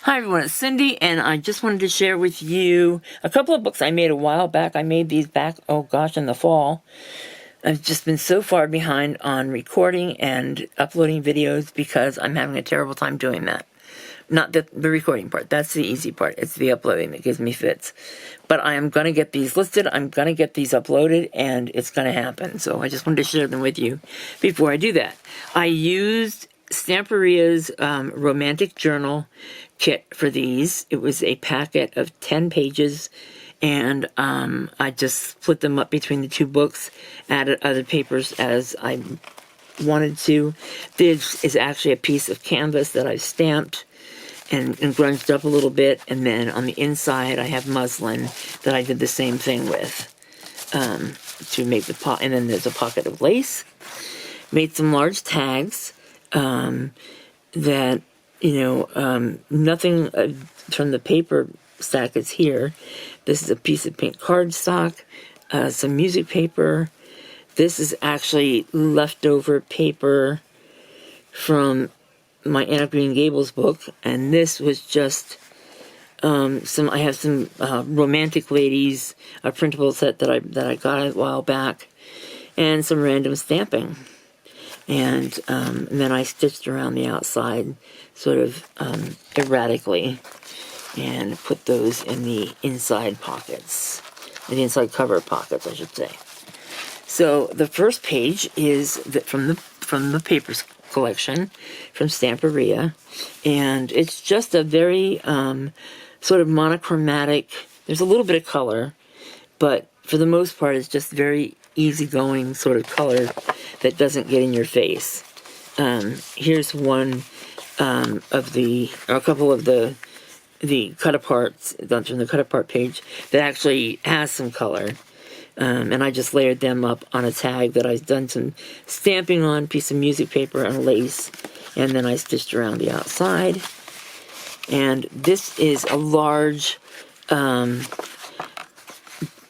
Hi everyone, it's Cindy, and I just wanted to share with you a couple of books I made a while back. I made these back, oh gosh, in the fall. I've just been so far behind on recording and uploading videos because I'm having a terrible time doing that. Not the recording part, that's the easy part. It's the uploading that gives me fits. But I am going to get these listed, I'm going to get these uploaded, and it's going to happen. So I just wanted to share them with you before I do that. I used Stamperia's romantic journal kit for these. It was a packet of 10 pages, and I just split them up between the two books, added other papers as I wanted to. This is actually a piece of canvas that I've stamped and grunged up a little bit, and then on the inside I have muslin that I did the same thing with to make the pot. And then there's a pocket of lace. Made some large tags that, nothing from the paper stack is here. This is a piece of pink cardstock, some music paper. This is actually leftover paper from my Anne of Green Gables book, and this was just I have some Romantic Ladies, a printable set that I got a while back, and some random stamping. And then I stitched around the outside sort of erratically and put those in the inside pockets, the inside cover pockets, I should say. So the first page is from the papers collection from Stamperia, and it's just a very sort of monochromatic. There's a little bit of color, but for the most part it's just very easygoing sort of color that doesn't get in your face. Here's one of a couple of the cut aparts from the cut apart page that actually has some color. And I just layered them up on a tag that I've done some stamping on, piece of music paper and lace, and then I stitched around the outside. And this is a large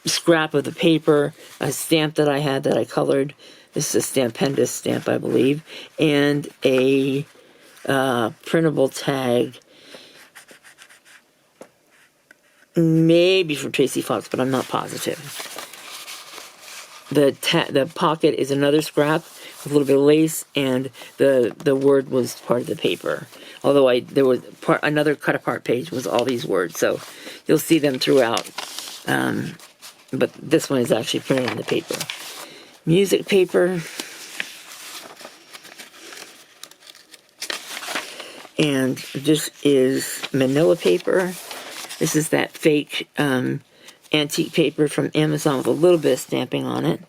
scrap of the paper, a stamp that I had that I colored. This is a Stampendous stamp, I believe, and a printable tag, maybe from Tracy Fox, but I'm not positive. The pocket is another scrap with a little bit of lace, and the word was part of the paper. Although there was another cut apart page was all these words, so you'll see them throughout. But this one is actually printed on the paper. Music paper. And this is manila paper. This is that fake antique paper from Amazon with a little bit of stamping on it.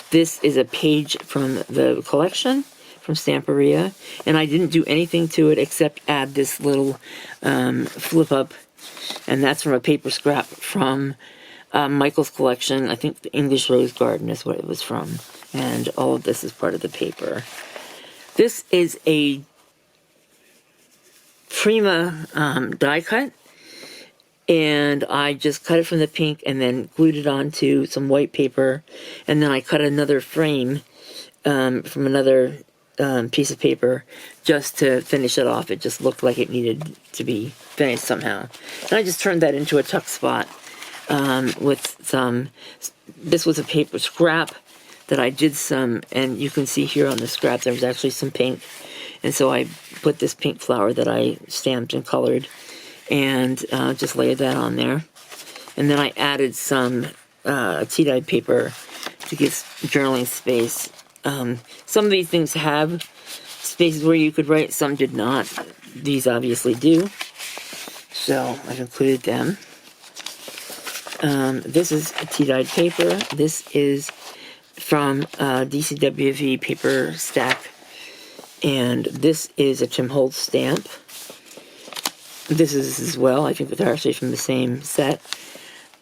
This is a page from the collection from Stamperia, and I didn't do anything to it except add this little flip up, and that's from a paper scrap from Michael's collection. I think the English Rose Garden is what it was from, and all of this is part of the paper. This is a Prima die cut, and I just cut it from the pink and then glued it onto some white paper, and then I cut another frame from another piece of paper just to finish it off. It just looked like it needed to be finished somehow. And I just turned that into a tuck spot with some, this was a paper scrap that I did some, and you can see here on the scrap there was actually some pink, and so I put this pink flower that I stamped and colored and just layered that on there. And then I added some tea-dyed paper to give journaling space. Some of these things have spaces where you could write, some did not. These obviously do, so I've included them. This is a tea-dyed paper. This is from DCWV paper stack, and this is a Tim Holtz stamp. This is as well, I think they're actually from the same set.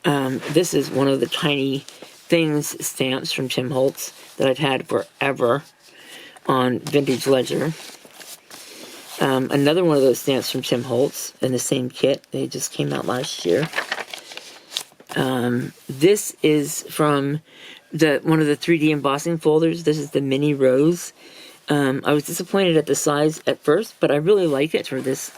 This is one of the Tiny Things stamps from Tim Holtz that I've had forever on Vintage Ledger. Another one of those stamps from Tim Holtz in the same kit. They just came out last year. This is from one of the 3D embossing folders. This is the Mini Rose, I was disappointed at the size at first, but I really like it for this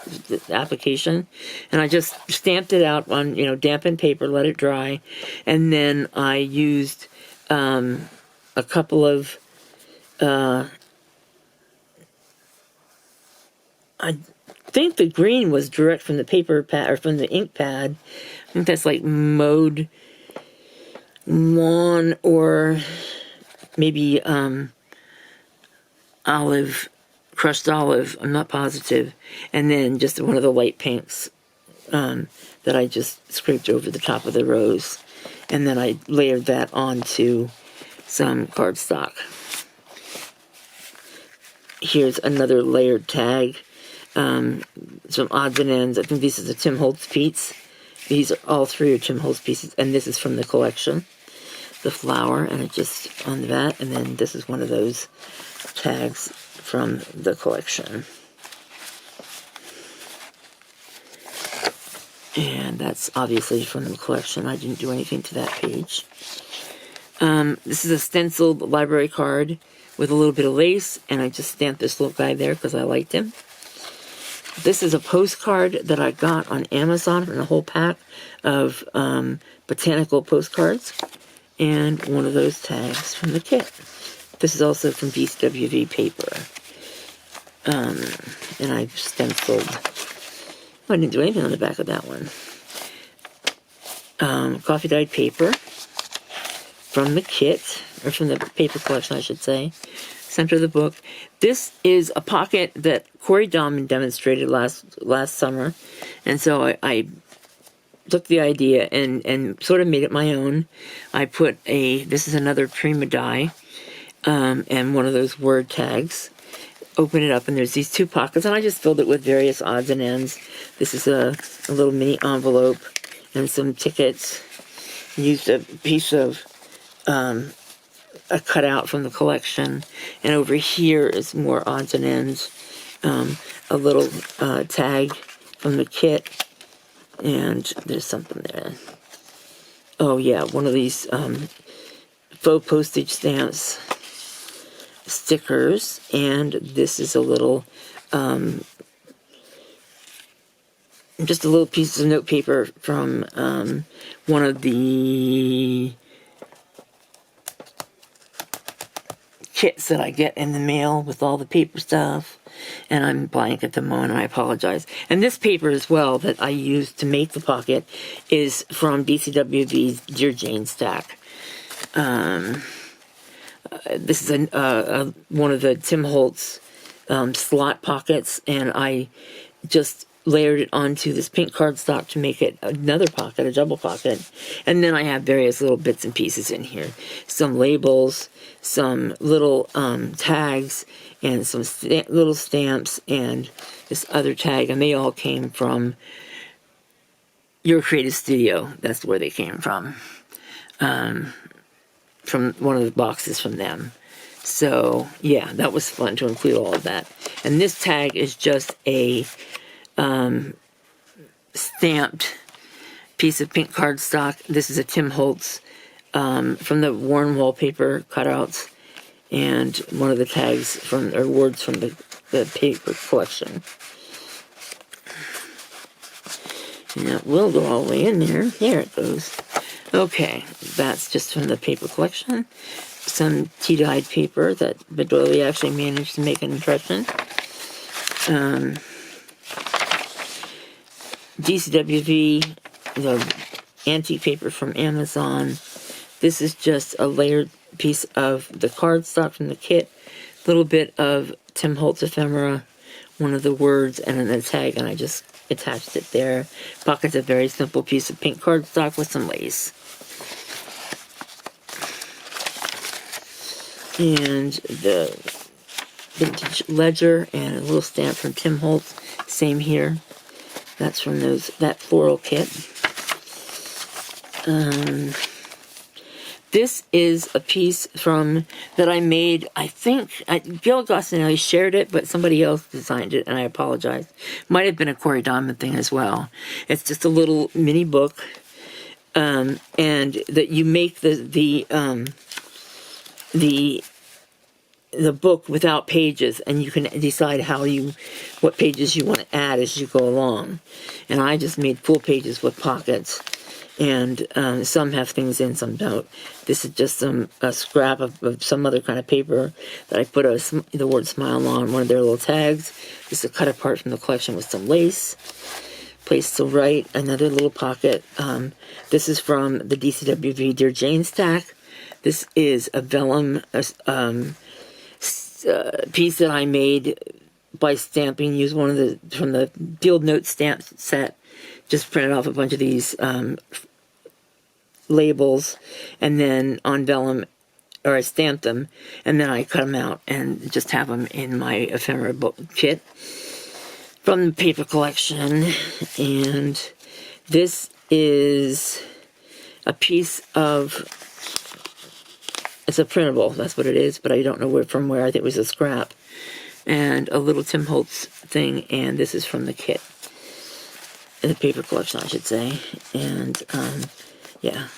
application. And I just stamped it out on, dampened paper, let it dry. And then I used a couple of, I think the green was direct from the paper pad, or from the ink pad. I think that's like mowed lawn, or maybe crushed olive, I'm not positive, and then just one of the light pinks that I just scraped over the top of the rose, and then I layered that onto some cardstock. Here's another layered tag, some odds and ends. I think this is a Tim Holtz piece. These are all three are Tim Holtz pieces, and this is from the collection. The flower, and it just on that, and then this is one of those tags from the collection. And that's obviously from the collection. I didn't do anything to that page. This is a stenciled library card with a little bit of lace, and I just stamped this little guy there because I liked him. This is a postcard that I got on Amazon in a whole pack of botanical postcards, and one of those tags from the kit. This is also from DCWV paper. And I stenciled. I didn't do anything on the back of that one. Coffee dyed paper from the kit, or from the paper collection, I should say. Center of the book. This is a pocket that Corey Dahman demonstrated last summer, and so I took the idea and sort of made it my own. I put this is another Prima die, and one of those word tags. Open it up, and there's these two pockets, and I just filled it with various odds and ends. This is a little mini envelope and some tickets. Used a piece of a cutout from the collection, and over here is more odds and ends. A little tag from the kit, and there's something there. Oh yeah, one of these faux postage stamps, stickers, and this is a little just a little piece of note paper from one of the kits that I get in the mail with all the paper stuff, and I'm blank at the moment, I apologize. And this paper as well that I used to make the pocket is from DCWV's Dear Jane stack. This is one of the Tim Holtz slot pockets, and I just layered it onto this pink cardstock to make it another pocket, a double pocket. And then I have various little bits and pieces in here. Some labels, some little tags, and some little stamps, and this other tag. And they all came from Your Creative Studio. That's where they came from. From one of the boxes from them. So, yeah, that was fun to include all of that. And this tag is just a stamped piece of pink cardstock. This is a Tim Holtz from the worn wallpaper cutouts, and one of the tags or words from the paper collection. And that will go all the way in there. There it goes. Okay, that's just from the paper collection. Some tea-dyed paper that Bedoily actually managed to make an impression. DCWV, the antique paper from Amazon. This is just a layered piece of the cardstock from the kit. A little bit of Tim Holtz ephemera, one of the words, and then a tag, and I just attached it there. Pocket's a very simple piece of pink cardstock with some lace. And the vintage ledger and a little stamp from Tim Holtz. Same here. That's from that floral kit. This is a piece that I made, I think, Bill Gostinelli shared it, but somebody else designed it, and I apologize. Might have been a Corey Dahman thing as well. It's just a little mini book, and that you make the the book without pages, and you can decide what pages you want to add as you go along. And I just made full pages with pockets, and some have things in, some don't. This is just a scrap of some other kind of paper that I put the word smile on one of their little tags. This is a cut apart from the collection with some lace. Placed to right, another little pocket. This is from the DCWV Dear Jane stack. This is a vellum piece that I made by stamping. Used one of from the Field Note stamp set. Just printed off a bunch of these labels, and then on vellum, or I stamped them, and then I cut them out and just have them in my ephemera book kit from the paper collection. And this is a piece of, it's a printable, that's what it is, but I don't know from where. I think it was a scrap. And a little Tim Holtz thing, and this is from the kit. The paper collection, I should say. And, yeah.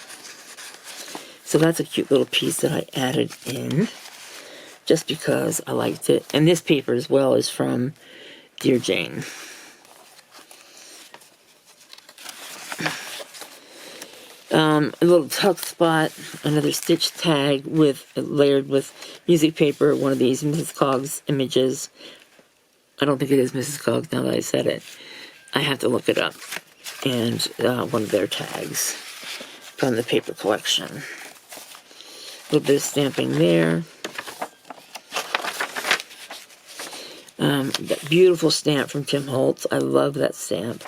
So that's a cute little piece that I added in, just because I liked it. And this paper as well is from Dear Jane. A little tuck spot, another stitch tag layered with music paper, one of these Mrs. Coggs images. I don't think it is Mrs. Coggs now that I said it. I have to look it up. And one of their tags from the paper collection. A little bit of stamping there. That beautiful stamp from Tim Holtz. I love that stamp.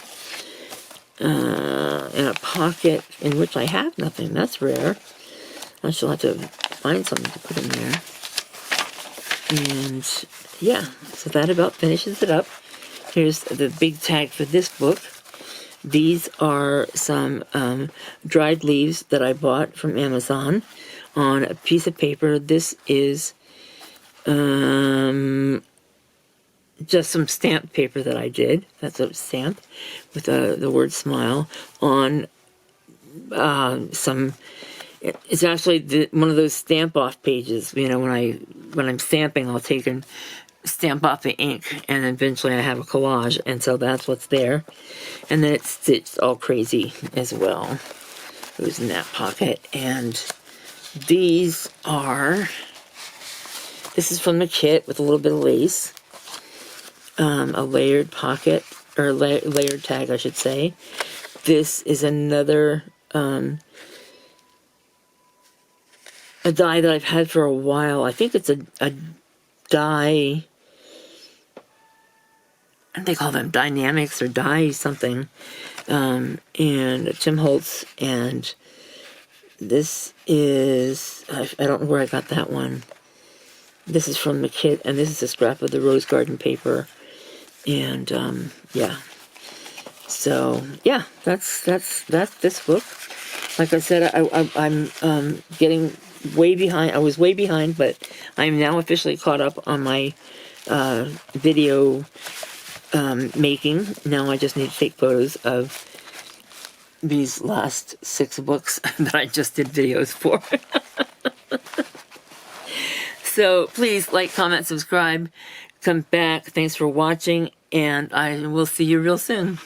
And a pocket in which I have nothing. That's rare. I shall have to find something to put in there. And yeah, so that about finishes it up. Here's the big tag for this book. These are some dried leaves that I bought from Amazon on a piece of paper. This is just some stamped paper that I did. That's what it's stamped with the word smile on some. It's actually one of those stamp off pages. You know, when I'm stamping, I'll take and stamp off the ink, and eventually I have a collage, and so that's what's there. And then it's stitched all crazy as well. It was in that pocket. And these are, this is from the kit with a little bit of lace. A layered pocket, or layered tag, I should say. This is another a die that I've had for a while. I think it's a die, they call them dynamics or die something, and Tim Holtz. And this is, I don't know where I got that one. This is from the kit, and this is a scrap of the rose garden paper. And yeah, so yeah, that's this book. Like I said, I'm getting way behind. I was way behind, but I'm now officially caught up on my video making. Now I just need to take photos of these last 6 books that I just did videos for. So please like, comment, subscribe, come back. Thanks for watching, and I will see you real soon.